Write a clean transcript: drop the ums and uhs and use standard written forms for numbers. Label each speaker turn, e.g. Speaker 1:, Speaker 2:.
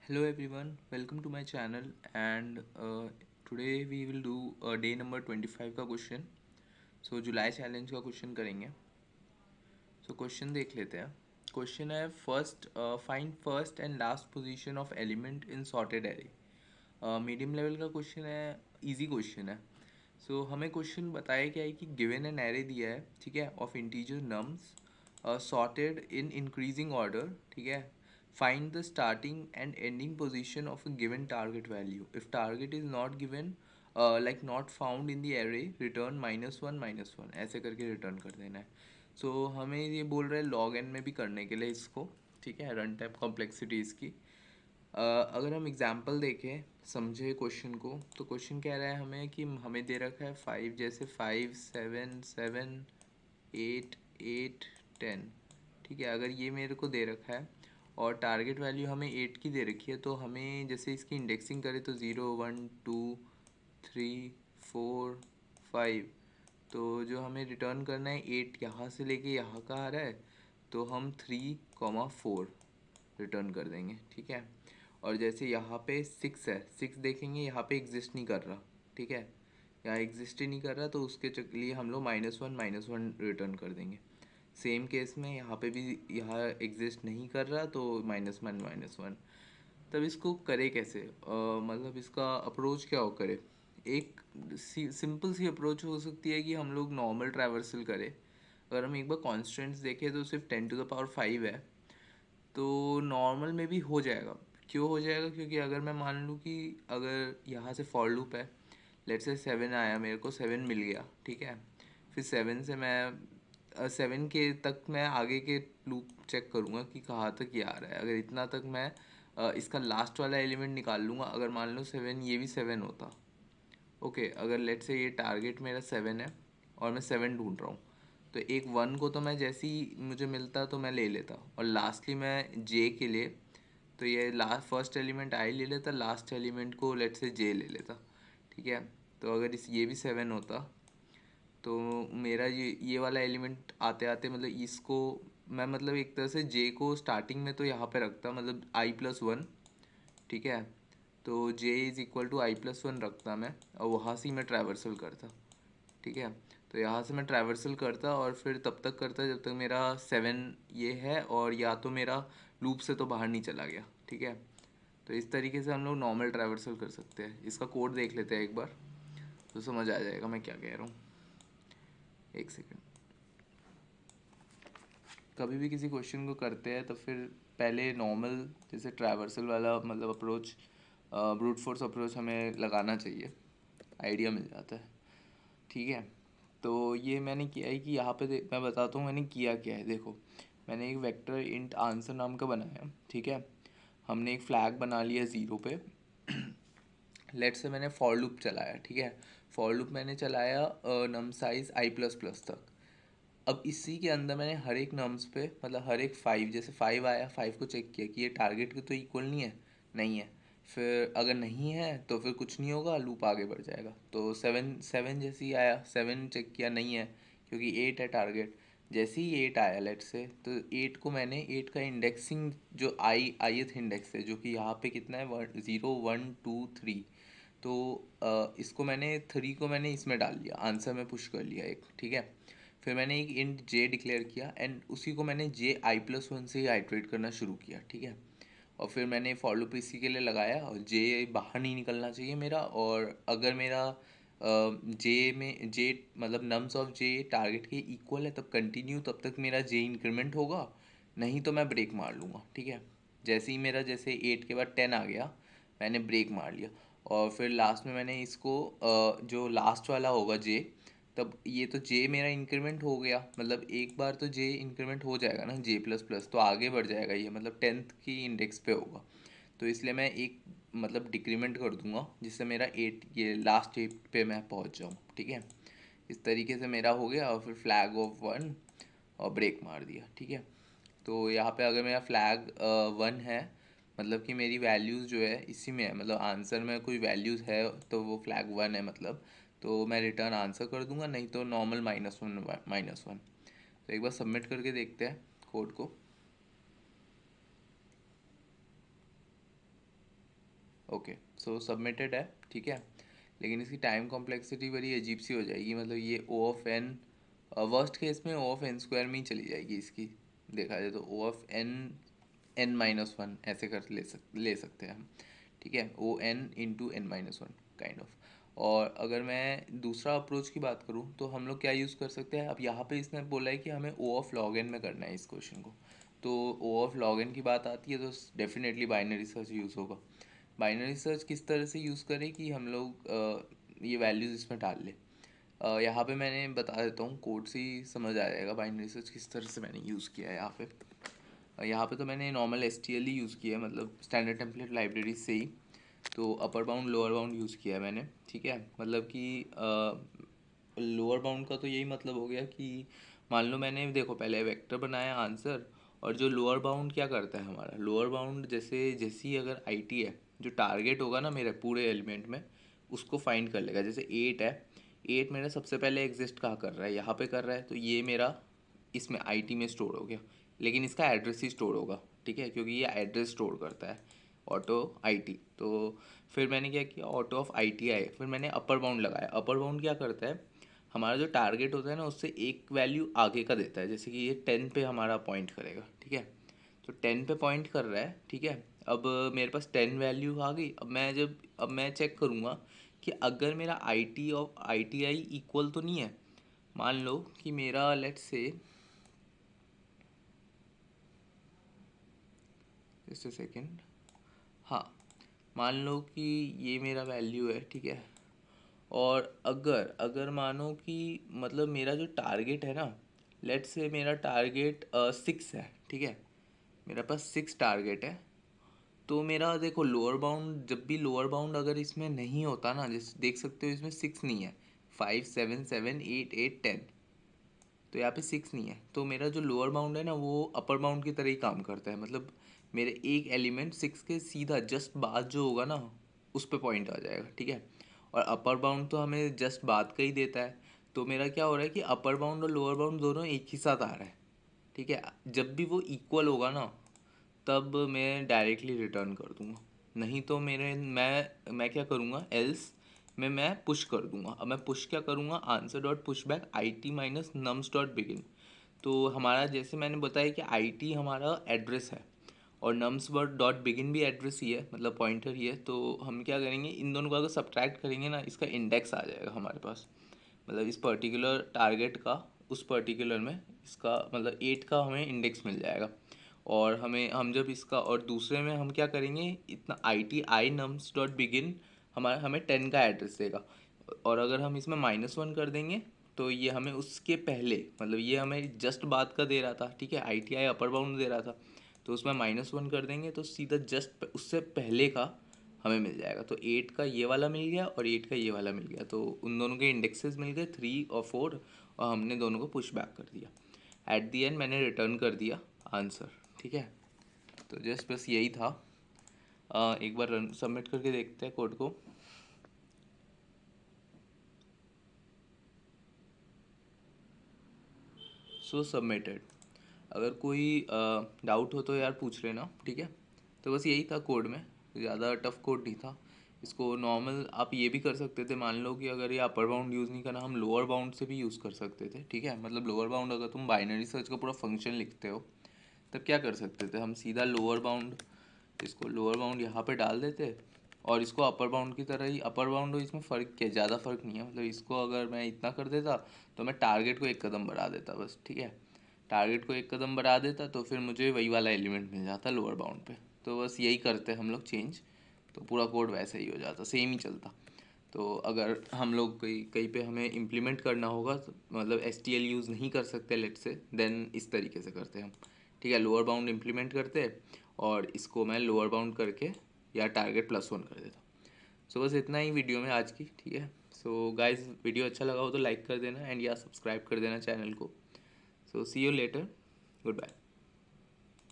Speaker 1: Hello everyone, welcome to my channel and today we will do day number 25 का question. जुलाई challenge का question करेंगे. Question देख लेते हैं. क्वेश्चन है first find first and last position of element in sorted array. Medium level का question है, easy question है. हमें क्वेश्चन बताया क्या है कि गिवन एन एरे दिया है, ठीक है, of integer nums sorted in increasing order, ठीक है. Find the starting and ending position of a given target value. If target is not given, like not found in the array, return -1 ऐसे करके return कर देना है. हमें ये बोल रहा है log n में भी करने के लिए इसको, ठीक है, रन टाइम कॉम्प्लेक्सिटी इसकी. अगर हम एग्जांपल देखें, समझे क्वेश्चन को, तो क्वेश्चन कह रहा है हमें कि हमें दे रखा है 5, जैसे 5 7 7 8 8 10, ठीक है. अगर ये मेरे को दे रखा है और टारगेट वैल्यू हमें 8 की दे रखी है, तो हमें जैसे इसकी इंडेक्सिंग करें तो 0 1 2 3 4 5. तो जो हमें रिटर्न करना है 8 यहाँ से लेके यहाँ का आ रहा है, तो हम 3 4 रिटर्न कर देंगे, ठीक है. और जैसे यहाँ पे 6 है, 6 देखेंगे यहाँ पे एग्जिस्ट नहीं कर रहा, ठीक है, यहाँ एग्जिस्ट ही नहीं कर रहा, तो उसके लिए हम लोग -1 रिटर्न कर देंगे. सेम केस में यहाँ पे भी यहाँ एग्जिस्ट नहीं कर रहा, तो -1. तब इसको करे कैसे, मतलब इसका अप्रोच क्या हो करे. एक सिंपल सी अप्रोच हो सकती है कि हम लोग नॉर्मल ट्रैवर्सल करें. अगर हम एक बार कॉन्स्टेंट्स देखें तो सिर्फ 10⁵ है, तो नॉर्मल में भी हो जाएगा. क्यों हो जाएगा, क्योंकि अगर मैं मान लूँ कि अगर यहाँ से फॉर लूप है, लेट्स से 7 आया, मेरे को 7 मिल गया, ठीक है. फिर 7 से मैं 7 के तक मैं आगे के लूप चेक करूँगा कि कहाँ तक ये आ रहा है. अगर इतना तक मैं इसका लास्ट वाला एलिमेंट निकाल लूँगा. अगर मान लो 7 ये भी 7 होता, ओके. अगर लेट्स से ये टारगेट मेरा 7 है और मैं 7 ढूंढ रहा हूँ, तो एक 1 को तो मैं जैसे ही मुझे मिलता तो मैं ले लेता, और लास्टली मैं जे के लिए, तो ये लास्ट फर्स्ट एलिमेंट आई ले लेता, लास्ट एलिमेंट को लेट्स से जे ले लेता, ठीक है. तो अगर इस ये भी 7 होता, तो मेरा ये वाला एलिमेंट आते आते, मतलब इसको मैं, मतलब एक तरह से जे को स्टार्टिंग में तो यहाँ पे रखता, मतलब i+1, ठीक है. तो j is equal to i+1 रखता मैं, और वहाँ से ही मैं ट्रैवर्सल करता, ठीक है. तो यहाँ से मैं ट्रैवर्सल करता और फिर तब तक करता जब तक मेरा 7 ये है, और या तो मेरा लूप से तो बाहर नहीं चला गया, ठीक है. तो इस तरीके से हम लोग नॉर्मल ट्रैवर्सल कर सकते हैं. इसका कोड देख लेते हैं एक बार, तो समझ आ जाएगा मैं क्या कह रहा हूँ. एक सेकेंड. कभी भी किसी क्वेश्चन को करते हैं तो फिर पहले नॉर्मल जैसे ट्रैवर्सल वाला, मतलब अप्रोच, ब्रूट फोर्स अप्रोच हमें लगाना चाहिए, आइडिया मिल जाता है, ठीक है. तो ये मैंने किया है कि यहाँ पे मैं बताता हूँ मैंने किया क्या है. देखो, मैंने एक वेक्टर इंट आंसर नाम का बनाया, ठीक है. हमने एक फ्लैग बना लिया 0 पे. लेट से मैंने फॉर लूप चलाया, ठीक है. फॉर लूप मैंने चलाया नम साइज i++ तक. अब इसी के अंदर मैंने हर एक नम्स पे, मतलब हर एक 5, जैसे 5 आया, 5 को चेक किया कि ये टारगेट के तो इक्वल नहीं है, नहीं है. फिर अगर नहीं है तो फिर कुछ नहीं होगा, लूप आगे बढ़ जाएगा. तो 7 जैसे ही आया, 7 चेक किया, नहीं है, क्योंकि 8 है टारगेट. जैसे ही 8 आया लेट से, तो 8 को मैंने 8 का इंडेक्सिंग जो ith इंडेक्स है, जो कि यहाँ पे कितना है, 0 1 2 3. तो इसको मैंने 3 को मैंने इसमें डाल दिया, आंसर में पुश कर लिया एक, ठीक है. फिर मैंने एक इंट जे डिक्लेयर किया, एंड उसी को मैंने जे i+1 से ही आइट्रेट करना शुरू किया, ठीक है. और फिर मैंने फॉर लूप इसी के लिए लगाया, और जे बाहर नहीं निकलना चाहिए मेरा. और अगर मेरा जे में जे, मतलब नम्स ऑफ जे टारगेट के इक्वल है, तब कंटिन्यू, तब तक मेरा जे इंक्रीमेंट होगा, नहीं तो मैं ब्रेक मार लूँगा, ठीक है. जैसे ही मेरा, जैसे 8 के बाद 10 आ गया, मैंने ब्रेक मार लिया. और फिर लास्ट में मैंने इसको जो लास्ट वाला होगा जे, तब ये तो जे मेरा इंक्रीमेंट हो गया, मतलब एक बार तो जे इंक्रीमेंट हो जाएगा ना, J++, तो आगे बढ़ जाएगा ये, मतलब 10th की इंडेक्स पे होगा. तो इसलिए मैं एक, मतलब डिक्रीमेंट कर दूंगा, जिससे मेरा 8, ये लास्ट 8 पे मैं पहुंच जाऊँ, ठीक है. इस तरीके से मेरा हो गया, और फिर फ्लैग ऑफ 1 और ब्रेक मार दिया, ठीक है. तो यहाँ पे अगर मेरा फ्लैग 1 है, मतलब कि मेरी वैल्यूज़ जो है इसी में है, मतलब आंसर में कोई वैल्यूज़ है, तो वो फ्लैग 1 है, मतलब. तो मैं रिटर्न आंसर कर दूंगा, नहीं तो नॉर्मल -1. तो एक बार सबमिट करके देखते हैं कोड को. ओके, सो सबमिटेड है, ठीक है। लेकिन इसकी टाइम कॉम्प्लेक्सिटी बड़ी अजीब सी हो जाएगी, मतलब ये ओ ऑफ एन वर्स्ट केस में ओ ऑफ एन स्क्वायर में ही चली जाएगी इसकी, देखा जाए तो O of N N minus one ऐसे कर ले सकते हैं हम, ठीक है, O N into N minus one kind of. और अगर मैं दूसरा अप्रोच की बात करूँ तो हम लोग क्या यूज़ कर सकते हैं, अब यहाँ पे इसने बोला है कि हमें ओ ऑफ लॉग एन में करना है इस क्वेश्चन को, तो ओ ऑफ लॉग एन की बात आती है तो डेफिनेटली बाइनरी सर्च यूज़ होगा। बाइनरी सर्च किस तरह से यूज़ करें कि हम लोग ये वैल्यूज़ इसमें डाल लें। यहाँ पे मैंने बता देता हूँ, कोड से ही समझ आ जाएगा बाइनरी सर्च किस तरह से मैंने यूज़ किया है यहाँ पे। यहाँ पे तो मैंने नॉर्मल STL ही यूज़ किया है, मतलब स्टैंडर्ड टेम्पलेट लाइब्रेरी से ही। तो upper bound lower bound use किया है मैंने, ठीक है। मतलब कि लोअर बाउंड का तो यही मतलब हो गया कि मान लो मैंने देखो पहले वेक्टर बनाया आंसर, और जो लोअर बाउंड क्या करता है हमारा, लोअर बाउंड जैसे जैसी अगर IT है, जो टारगेट होगा ना मेरे पूरे एलिमेंट में, उसको फाइंड कर लेगा। जैसे 8 है, 8 मेरा सबसे पहले एग्जिस्ट कहाँ कर रहा है, यहाँ पे कर रहा है, तो ये मेरा इसमें IT में स्टोर हो गया, लेकिन इसका एड्रेस ही स्टोर होगा, ठीक है, क्योंकि ये एड्रेस स्टोर करता है ऑटो IT। तो फिर मैंने क्या किया, ऑटो ऑफ IT आए, फिर मैंने अपर बाउंड लगाया। अपर बाउंड क्या करता है, हमारा जो टारगेट होता है ना उससे एक वैल्यू आगे का देता है, जैसे कि ये 10 पे हमारा पॉइंट करेगा, ठीक है, तो 10 पे पॉइंट कर रहा है, ठीक है। अब मेरे पास 10 वैल्यू आ गई, अब मैं चेक करूँगा कि अगर मेरा IT और ITI इक्वल तो नहीं है। मान लो कि मेरा let's say just a second, हाँ, मान लो कि ये मेरा वैल्यू है, ठीक है। और अगर अगर मानो कि मतलब मेरा जो टारगेट है ना, लेट्स से मेरा टारगेट 6 है, ठीक है, मेरा पास 6 टारगेट है। तो मेरा देखो लोअर बाउंड, जब भी लोअर बाउंड अगर इसमें नहीं होता ना, जैसे देख सकते हो इसमें 6 नहीं है, 5 7 7 8 8 10, तो यहाँ पे 6 नहीं है, तो मेरा जो लोअर बाउंड है ना वो अपर बाउंड की तरह ही काम करता है। मतलब मेरे एक एलिमेंट 6 के सीधा जस्ट बाद जो होगा ना उस पर पॉइंट आ जाएगा, ठीक है। और अपर बाउंड तो हमें जस्ट बाद का ही देता है, तो मेरा क्या हो रहा है कि अपर बाउंड और लोअर बाउंड दोनों एक ही साथ आ रहा है, ठीक है। जब भी वो इक्वल होगा ना तब मैं डायरेक्टली रिटर्न कर दूंगा, नहीं तो मैं क्या करूँगा, एल्स में मैं पुश कर दूंगा। अब मैं पुश क्या करूँगा, answer dot push back IT minus nums dot begin. तो हमारा जैसे मैंने बताया कि IT हमारा एड्रेस है और नम्स डॉट बिगिन भी एड्रेस ही है, मतलब पॉइंटर ही है। तो हम क्या करेंगे, इन दोनों को अगर सब्ट्रैक्ट करेंगे ना, इसका इंडेक्स आ जाएगा हमारे पास, मतलब इस पर्टिकुलर टारगेट का उस पर्टिकुलर में इसका मतलब 8 का हमें इंडेक्स मिल जाएगा। और हम जब इसका और दूसरे में हम क्या करेंगे, इतना ITI नम्स डॉट बिगिन हमें 10 का एड्रेस देगा। और अगर हम इसमें -1 कर देंगे तो ये हमें उसके पहले, मतलब ये हमें जस्ट बाद का दे रहा था, ठीक है, ITI अपर बाउंड दे रहा था, तो उसमें -1 कर देंगे तो सीधा जस्ट उससे पहले का हमें मिल जाएगा। तो 8 का ये वाला मिल गया और 8 का ये वाला मिल गया, तो उन दोनों के इंडेक्सेस मिल गए 3 और 4, और हमने दोनों को पुश बैक कर दिया। एट दी एंड मैंने रिटर्न कर दिया आंसर, ठीक है। तो जस्ट बस यही था। एक बार रन सबमिट करके देखते हैं कोड को। सो सबमिटेड। अगर कोई डाउट हो तो यार पूछ लेना, ठीक है। तो बस यही था कोड में, ज़्यादा टफ कोड नहीं था। इसको नॉर्मल आप ये भी कर सकते थे, मान लो कि अगर ये अपर बाउंड यूज़ नहीं करना, हम लोअर बाउंड से भी यूज़ कर सकते थे, ठीक है। मतलब लोअर बाउंड अगर तुम बाइनरी सर्च का पूरा फंक्शन लिखते हो तब क्या कर सकते थे, हम सीधा लोअर बाउंड, इसको लोअर बाउंड यहाँ पे डाल देते और इसको अपर बाउंड की तरह ही, अपर बाउंड हो इसमें फ़र्क क्या, ज़्यादा फ़र्क नहीं है। मतलब इसको अगर मैं इतना कर देता तो मैं टारगेट को एक कदम बढ़ा देता बस, ठीक है। टारगेट को एक कदम बढ़ा देता तो फिर मुझे वही वाला एलिमेंट मिल जाता लोअर बाउंड पे। तो बस यही करते हम लोग चेंज, तो पूरा कोड वैसे ही हो जाता, सेम ही चलता। तो अगर हम लोग कहीं कहीं पे हमें इम्प्लीमेंट करना होगा तो मतलब STL यूज़ नहीं कर सकते लेट से, देन इस तरीके से करते हम, ठीक है। लोअर बाउंड इम्प्लीमेंट करते और इसको मैं लोअर बाउंड करके या टारगेट +1 कर देता। सो बस इतना ही वीडियो में आज की, ठीक है। सो गाइस वीडियो अच्छा लगा हो तो लाइक कर देना एंड या सब्सक्राइब कर देना चैनल को। सो सी यू लेटर, गुड बाय।